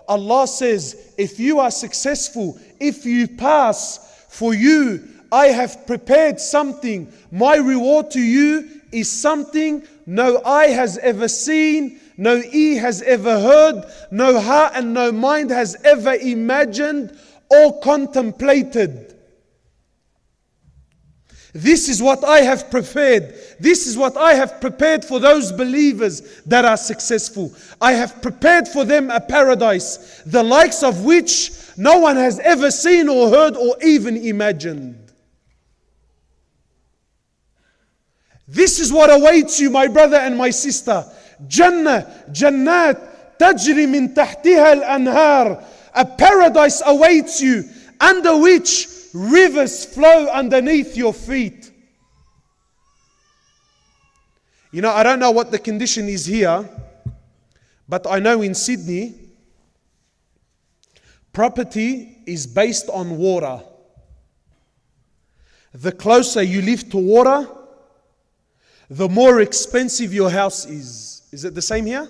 Allah says, if you are successful, if you pass, for you, I have prepared something. My reward to you is something no eye has ever seen, no ear has ever heard, no heart and no mind has ever imagined or contemplated. This is what I have prepared. This is what I have prepared for those believers that are successful. I have prepared for them a paradise, the likes of which no one has ever seen or heard or even imagined. This is what awaits you, my brother and my sister. Jannah, Jannat, tajri min tahtiha al-anhar. A paradise awaits you, under which rivers flow underneath your feet. You know, I don't know what the condition is here, but I know in Sydney, property is based on water. The closer you live to water, the more expensive your house is. Is it the same here?